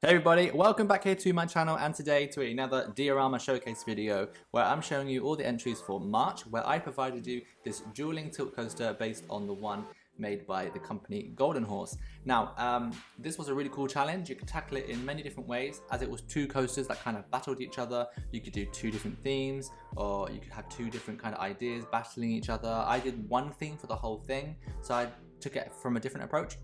Hey everybody, welcome back here to my channel and today to another Diorama showcase video where I'm showing you all the entries for March, where I provided you this dueling tilt coaster based on the one made by the company Golden Horse. Now, this was a really cool challenge. You could tackle it in many different ways, as it was two coasters that kind of battled each other. You could do two different themes, or you could have two different kind of ideas battling each other. I did one theme for the whole thing, so I took it from a different approach.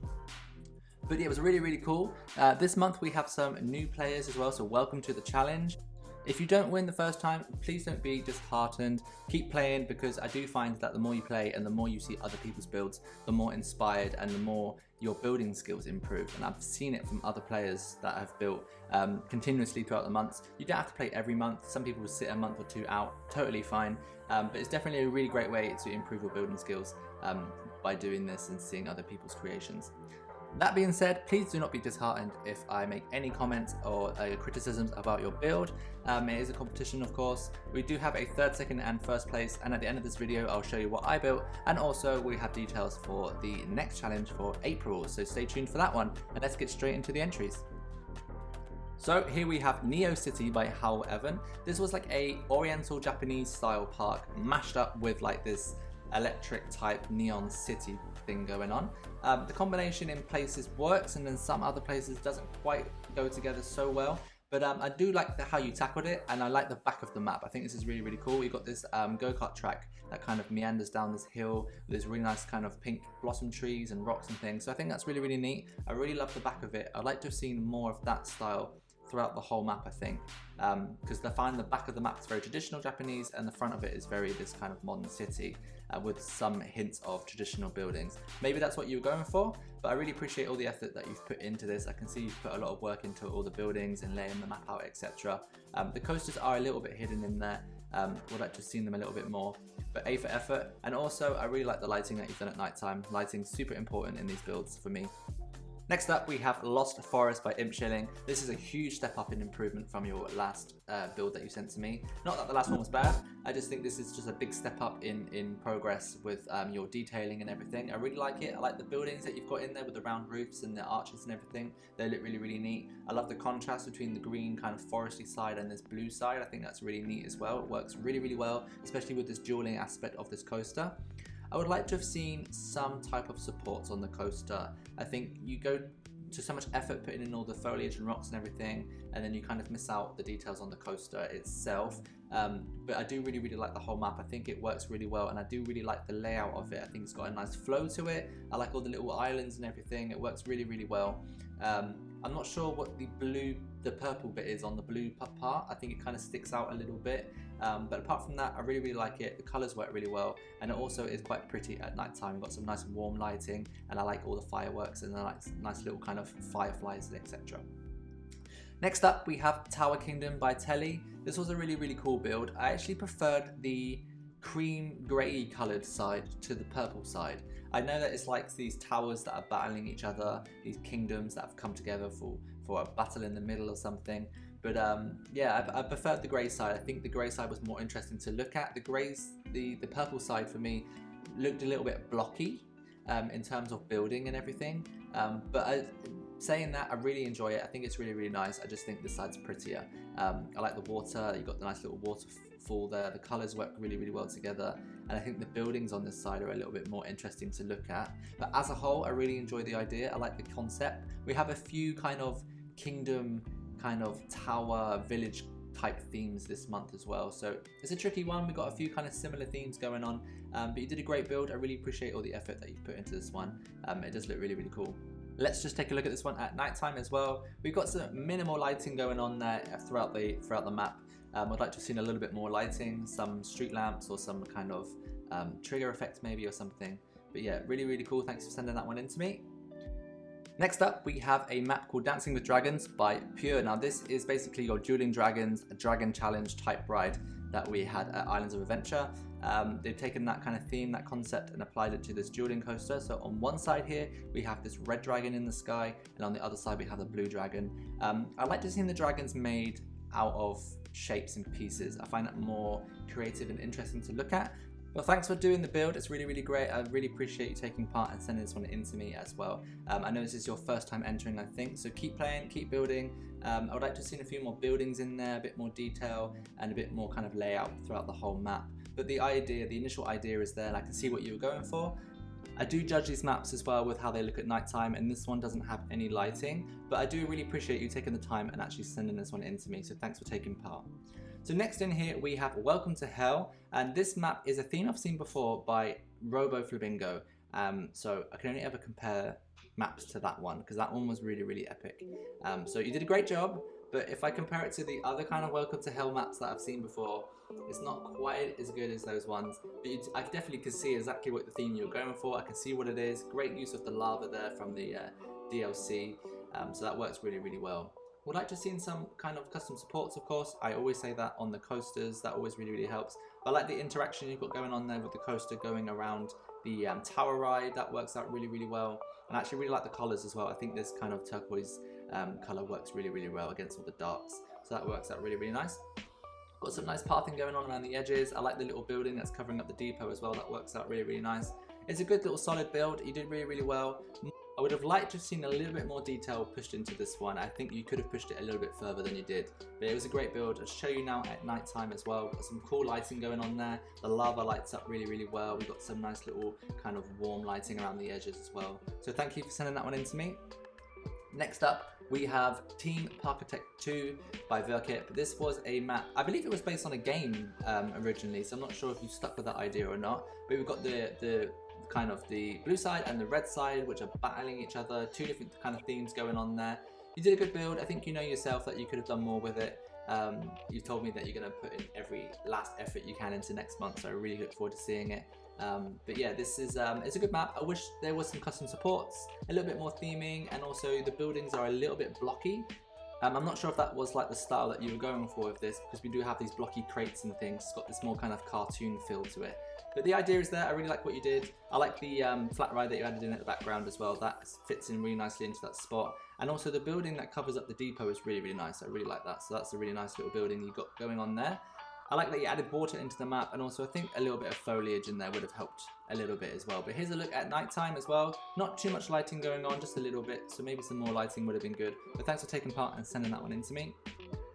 But yeah, it was really cool. This month we have some new players as well, so welcome to the challenge. If you don't win the first time, please don't be disheartened. Keep playing, because I do find that the more you play and the more you see other people's builds, the more inspired and the more your building skills improve. And I've seen it from other players that have built continuously throughout the months. You don't have to play every month. Some people will sit a month or two out, totally fine. But it's definitely a really great way to improve your building skills by doing this and seeing other people's creations. That being said, please do not be disheartened if I make any comments or criticisms about your build. It is a competition, of course. We do have a third, second and first place, and at the end of this video I'll show you what I built, and also we have details for the next challenge for April, so stay tuned for that one, and let's get straight into the entries. So here we have Neo City by Howell Evan. This was like a Oriental Japanese style park mashed up with like this electric type neon city thing going on. The combination in places works, and then some other places doesn't quite go together so well. But I do like how you tackled it, and I like the back of the map. I think this is really cool. You've got this go-kart track that kind of meanders down this hill with this really nice kind of pink blossom trees and rocks and things. So I think that's really neat. I really love the back of it. I'd like to have seen more of that style throughout the whole map, I think, because I find the back of the map is very traditional Japanese and the front of it is very this kind of modern city with some hints of traditional buildings. Maybe that's what you were going for, but I really appreciate all the effort that you've put into this. I can see you've put a lot of work into all the buildings and laying the map out, etc. The coasters are a little bit hidden in there. Would like to have seen them a little bit more, but A for effort. And also I really like the lighting that you've done at night time. Lighting's super important in these builds for me. Next up, we have Lost Forest by Imp Shilling. This is a huge step up in improvement from your last build that you sent to me. Not that the last one was bad, I just think this is just a big step up in progress with your detailing and everything. I really like it. I like the buildings that you've got in there with the round roofs and the arches and everything. They look really neat. I love the contrast between the green kind of foresty side and this blue side. I think that's really neat as well. It works really well, especially with this dueling aspect of this coaster. I would like to have seen some type of supports on the coaster. I think you go to so much effort putting in all the foliage and rocks and everything, and then you kind of miss out the details on the coaster itself. But I do really like the whole map. I think it works really well, and I do really like the layout of it. I think it's got a nice flow to it. I like all the little islands and everything. It works really well. I'm not sure what the purple bit is on the blue part. I think it kind of sticks out a little bit. But apart from that, I really like it. The colours work really well, and it also is quite pretty at night time. You've got some nice warm lighting, and I like all the fireworks and the nice little kind of fireflies, etc. Next up, we have Tower Kingdom by TELE. This was a really cool build. I actually preferred the cream grey coloured side to the purple side. I know that it's like these towers that are battling each other, these kingdoms that have come together for a battle in the middle or something. But yeah, I preferred the grey side. I think the grey side was more interesting to look at. The purple side for me looked a little bit blocky in terms of building and everything. Saying that, I really enjoy it. I think it's really nice. I just think this side's prettier. I like the water. You've got the nice little waterfall there. The colours work really well together. And I think the buildings on this side are a little bit more interesting to look at. But as a whole, I really enjoy the idea. I like the concept. We have a few kind of kingdom, kind of tower, village type themes this month as well. So it's a tricky one. We've got a few kind of similar themes going on. But you did a great build. I really appreciate all the effort that you've put into this one. It does look really cool. Let's just take a look at this one at night time as well. We've got some minimal lighting going on there throughout the map. I'd like to have seen a little bit more lighting, some street lamps or some kind of trigger effect maybe or something. But yeah, really cool. Thanks for sending that one in to me. Next up, we have a map called Dancing with Dragons by Pure. Now this is basically your dueling dragons, a dragon challenge type ride that we had at Islands of Adventure. They've taken that kind of theme, that concept, and applied it to this dueling coaster. So on one side here, we have this red dragon in the sky, and on the other side we have the blue dragon. I like to see the dragons made out of shapes and pieces. I find that more creative and interesting to look at. Well, thanks for doing the build. It's really, really great. I really appreciate you taking part and sending this one in to me as well. I know this is your first time entering, I think, so keep playing, keep building. I would like to see a few more buildings in there, a bit more detail and a bit more kind of layout throughout the whole map. But the initial idea is there, and I can see what you were going for. I do judge these maps as well with how they look at nighttime, and this one doesn't have any lighting, but I do really appreciate you taking the time and actually sending this one in to me, so thanks for taking part. So next in here we have Welcome to Hell, and this map is a theme I've seen before by Robo Flamingo. So I can only ever compare maps to that one because that one was really, really epic. So you did a great job, but if I compare it to the other kind of Welcome to Hell maps that I've seen before, it's not quite as good as those ones. But I definitely can see exactly what the theme you're going for. I can see what it is. Great use of the lava there from the DLC, so that works really, really well. Would like to see some kind of custom supports, of course. I always say that on the coasters, that always really, really helps. But I like the interaction you've got going on there with the coaster going around the tower ride. That works out really, really well. And I actually really like the colours as well. I think this kind of turquoise colour works really, really well against all the darks. So that works out really, really nice. Got some nice pathing going on around the edges. I like the little building that's covering up the depot as well. That works out really, really nice. It's a good little solid build. You did really, really well. I would have liked to have seen a little bit more detail pushed into this one. I think you could have pushed it a little bit further than you did. But it was a great build. I'll show you now at night time as well. Got some cool lighting going on there. The lava lights up really, really well. We've got some nice little kind of warm lighting around the edges as well. So thank you for sending that one in to me. Next up, we have Team PARKITECT 2 by VUURKIP. This was a map, I believe it was based on a game originally, so I'm not sure if you stuck with that idea or not. But we've got the kind of the blue side and the red side, which are battling each other. Two different kind of themes going on there. You did a good build. I think you know yourself that you could have done more with it. You told me that you're going to put in every last effort you can into next month, so I really look forward to seeing it. But yeah, this is it's a good map. I wish there was some custom supports, a little bit more theming, and also the buildings are a little bit blocky. I'm not sure if that was like the style that you were going for with this, because we do have these blocky crates and things. It's got this more kind of cartoon feel to it. But the idea is there. I really like what you did. I like the flat ride that you added in at the background as well. That fits in really nicely into that spot. And also the building that covers up the depot is really, really nice. I really like that. So that's a really nice little building you got going on there. I like that you added water into the map, and also I think a little bit of foliage in there would have helped a little bit as well. But here's a look at nighttime as well. Not too much lighting going on, just a little bit, so maybe some more lighting would have been good. But thanks for taking part and sending that one in to me.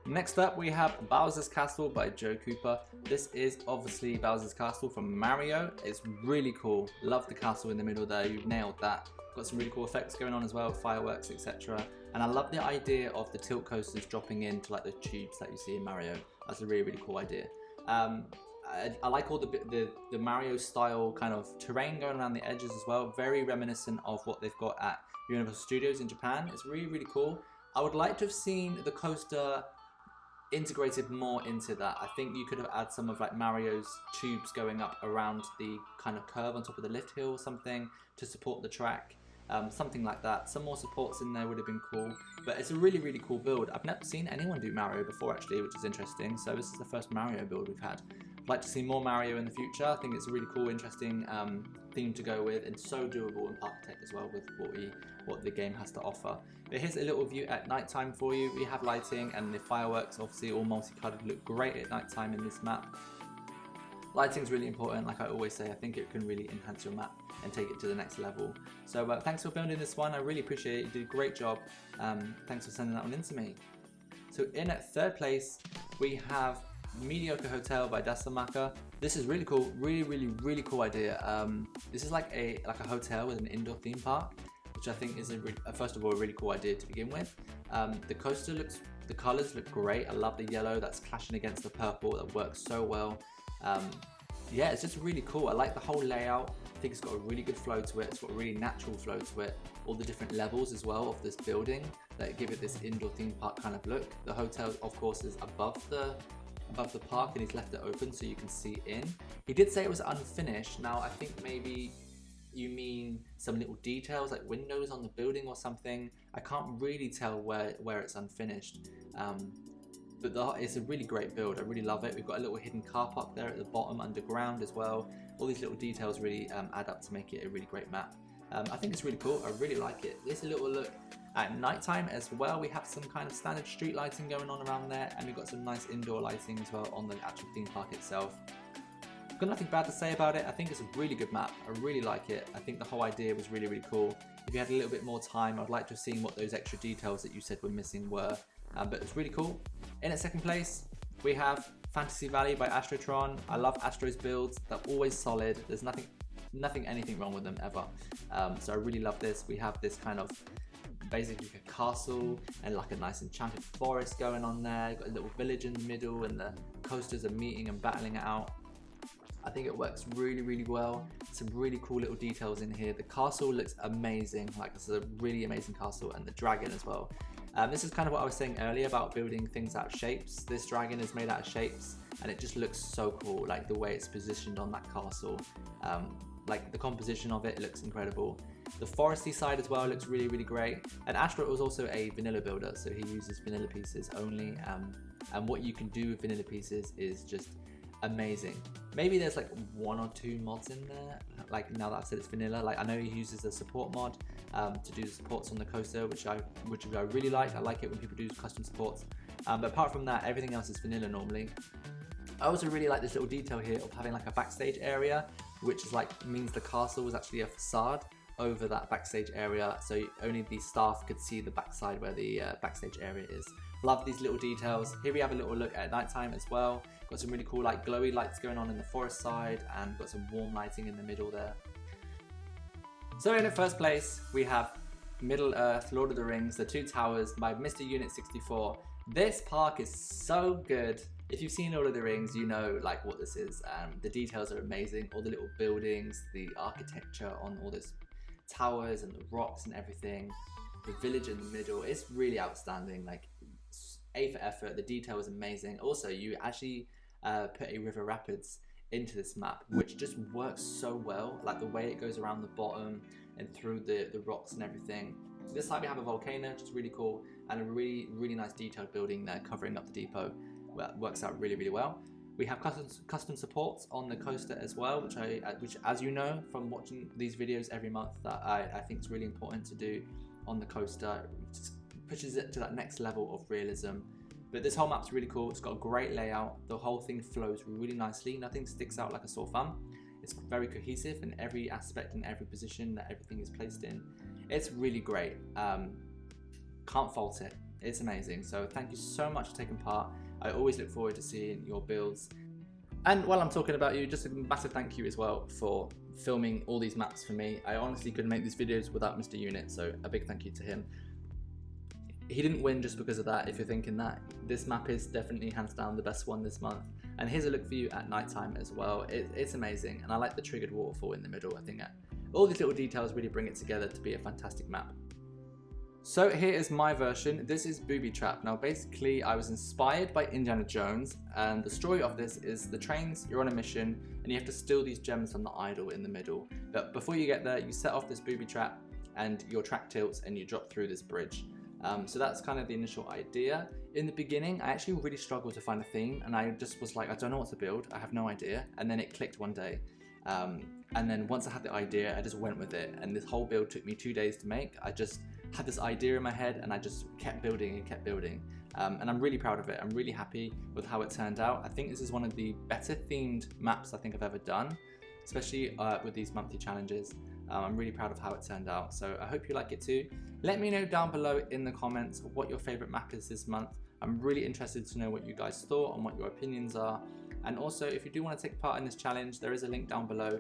Next up, we have Bowser's Castle by Joe Cooper. This is obviously Bowser's Castle from Mario. It's really cool. Love the castle in the middle there. You've nailed that. Got some really cool effects going on as well, fireworks, etc. And I love the idea of the tilt coasters dropping into like the tubes that you see in Mario. That's a really, really cool idea. I like all the Mario style kind of terrain going around the edges as well. Very reminiscent of what they've got at Universal Studios in Japan. It's really, really cool. I would like to have seen the coaster integrated more into that. I think you could have added some of like Mario's tubes going up around the kind of curve on top of the lift hill or something to support the track. Something like that. Some more supports in there would have been cool, but it's a really, really cool build. I've never seen anyone do Mario before actually, which is interesting. So this is the first Mario build we've had. I'd like to see more Mario in the future. I think it's a really cool, interesting theme to go with, and so doable in PARKITECT as well with what the game has to offer. But here's a little view at nighttime for you. We have lighting and the fireworks, obviously all multicolored, look great at nighttime in this map. Lighting is really important, like I always say. I think it can really enhance your map and take it to the next level. So thanks for building this one. I really appreciate it. You did a great job. Thanks for sending that one in to me. So in at third place, we have Mediocre Hotel by Dasamaka. This is really cool. Really, really, really cool idea. This is like a hotel with an indoor theme park, which I think is first of all a really cool idea to begin with. The coaster the colors look great. I love the yellow that's clashing against the purple. That works so well. Yeah, it's just really cool. I like the whole layout. I think it's got a really good flow to it. It's got a really natural flow to it. All the different levels as well of this building that give it this indoor theme park kind of look. The hotel, of course, is above the park, and he's left it open so you can see in. He did say it was unfinished. Now I think maybe you mean some little details like windows on the building or something. I can't really tell where it's unfinished. But it's a really great build. I really love it. We've got a little hidden car park there at the bottom underground as well. All these little details really add up to make it a really great map. I think it's really cool. I really like it. Here's a little look at nighttime as well. We have some kind of standard street lighting going on around there, and we've got some nice indoor lighting as well on the actual theme park itself. Got nothing bad to say about it. I think it's a really good map. I really like it. I think the whole idea was really, really cool. If you had a little bit more time, I'd like to have seen what those extra details that you said were missing were. But it's really cool. In at second place, we have Fantasy Valley by Astrotron. I love Astro's builds. They're always solid. There's anything wrong with them ever. So I really love this. We have this kind of basically a castle and like a nice enchanted forest going on there. Got a little village in the middle and the coasters are meeting and battling it out. I think it works really, really well. Some really cool little details in here. The castle looks amazing. Like, this is a really amazing castle, and the dragon as well. This is kind of what I was saying earlier about building things out of shapes. This dragon is made out of shapes, and it just looks so cool. Like the way it's positioned on that castle, like the composition of it looks incredible. The foresty side as well looks really, really great. And Astro was also a vanilla builder, so he uses vanilla pieces only. And what you can do with vanilla pieces is just amazing. Maybe there's like 1 or 2 mods in there, like now that I've said it's vanilla. Like I know he uses a support mod to do the supports on the coaster, which I really like. I like it when people do custom supports, but apart from that, everything else is vanilla normally. I also really like this little detail here of having like a backstage area, which is like means the castle was actually a facade over that backstage area, so only the staff could see the backside where the backstage area is. Love these little details. Here we have a little look at nighttime as well. Got some really cool like glowy lights going on in the forest side, and got some warm lighting in the middle there. So in the first place, we have Middle Earth, Lord of the Rings, The Two Towers by Mr. Unit 64. This park is so good. If you've seen Lord of the Rings, you know like what this is. The details are amazing. All the little buildings, the architecture on all those towers and the rocks and everything. The village in the middle, it's really outstanding. Like A for effort, the detail is amazing. Also, you actually put a river rapids into this map, which just works so well. Like the way it goes around the bottom and through the rocks and everything. This side we have a volcano, which is really cool, and a really, really nice detailed building there covering up the depot. Well, works out really, really well. We have custom supports on the coaster as well, which as you know from watching these videos every month, that I think is really important to do on the coaster. It just pushes it to that next level of realism. But this whole map's really cool. It's got a great layout. The whole thing flows really nicely. Nothing sticks out like a sore thumb. It's very cohesive in every aspect and every position that everything is placed in. It's really great. Can't fault it. It's amazing. So thank you so much for taking part. I always look forward to seeing your builds. And while I'm talking about you, just a massive thank you as well for filming all these maps for me. I honestly couldn't make these videos without Mr. Unit, so a big thank you to him. He didn't win just because of that, if you're thinking that. This map is definitely hands down the best one this month. And here's a look for you at nighttime as well. It's amazing, and I like the triggered waterfall in the middle. I think all these little details really bring it together to be a fantastic map. So here is my version. This is Booby Trap. Now basically I was inspired by Indiana Jones, and the story of this is the trains, you're on a mission and you have to steal these gems from the idol in the middle. But before you get there, you set off this booby trap and your track tilts and you drop through this bridge. So that's kind of the initial idea. In the beginning, I actually really struggled to find a theme, and I just was like, I don't know what to build, I have no idea. And then it clicked one day. And then once I had the idea, I just went with it. And this whole build took me 2 days to make. I just had this idea in my head and I just kept building and kept building. And I'm really proud of it. I'm really happy with how it turned out. I think this is one of the better themed maps I think I've ever done, especially with these monthly challenges. I'm really proud of how it turned out, so I hope you like it too. Let me know down below in the comments what your favorite map is this month. I'm really interested to know what you guys thought and what your opinions are. And also, if you do want to take part in this challenge, there is a link down below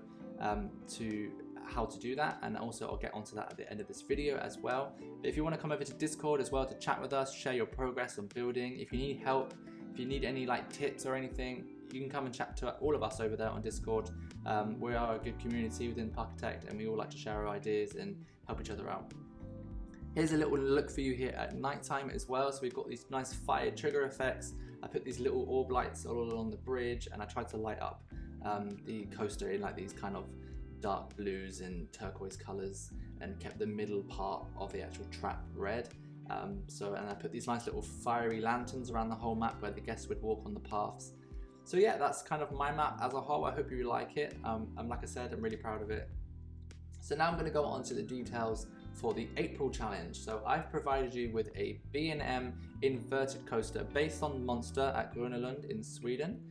to how to do that, and also I'll get onto that at the end of this video as well. But if you want to come over to Discord as well to chat with us, share your progress on building, if you need help, if you need any like tips or anything, you can come and chat to all of us over there on Discord. We are a good community within PARKITECT, and we all like to share our ideas and help each other out. Here's a little look for you here at nighttime as well. So we've got these nice fire trigger effects. I put these little orb lights all along the bridge, and I tried to light up the coaster in like these kind of dark blues and turquoise colors, and kept the middle part of the actual trap red. And I put these nice little fiery lanterns around the whole map where the guests would walk on the paths. So yeah, that's kind of my map as a whole. I hope you like it. Like I said, I'm really proud of it. So now I'm going to go on to the details for the April challenge. So I've provided you with a B&M inverted coaster based on Monster at Grönelund in Sweden.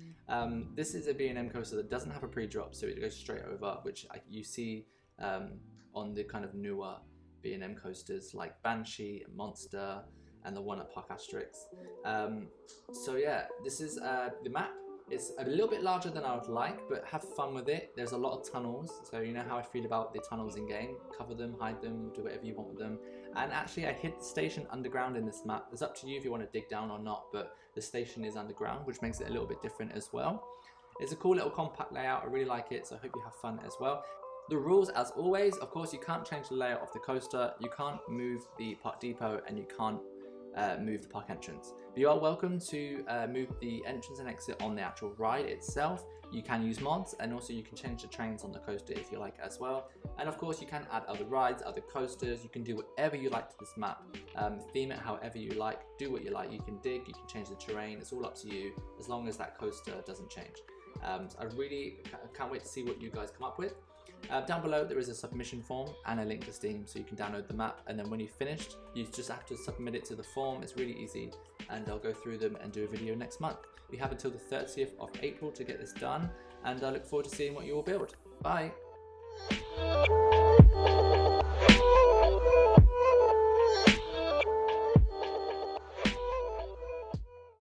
This is a B&M coaster that doesn't have a pre-drop, so it goes straight over, which you see on the kind of newer B&M coasters like Banshee, Monster, and the one at Park Asterix. So yeah, this is the map. It's a little bit larger than I would like, but have fun with it. There's a lot of tunnels, so you know how I feel about the tunnels in game. Cover them, hide them, do whatever you want with them. And actually I hid the station underground in this map. It's up to you if you want to dig down or not, but the station is underground, which makes it a little bit different as well. It's a cool little compact layout, I really like it, so I hope you have fun as well. The rules, as always, of course you can't change the layout of the coaster, you can't move the park depot, and you can't move the park entrance. But you are welcome to move the entrance and exit on the actual ride itself. You can use mods, and also you can change the trains on the coaster if you like as well. And of course you can add other rides, other coasters, you can do whatever you like to this map. Theme it however you like, do what you like. You can dig, you can change the terrain, it's all up to you as long as that coaster doesn't change. So I really can't wait to see what you guys come up with. Down below there is a submission form and a link to Steam, so you can download the map, and then when you've finished you just have to submit it to the form. It's really easy, and I'll go through them and do a video next month. We have until the 30th of April to get this done, and I look forward to seeing what you all build. Bye!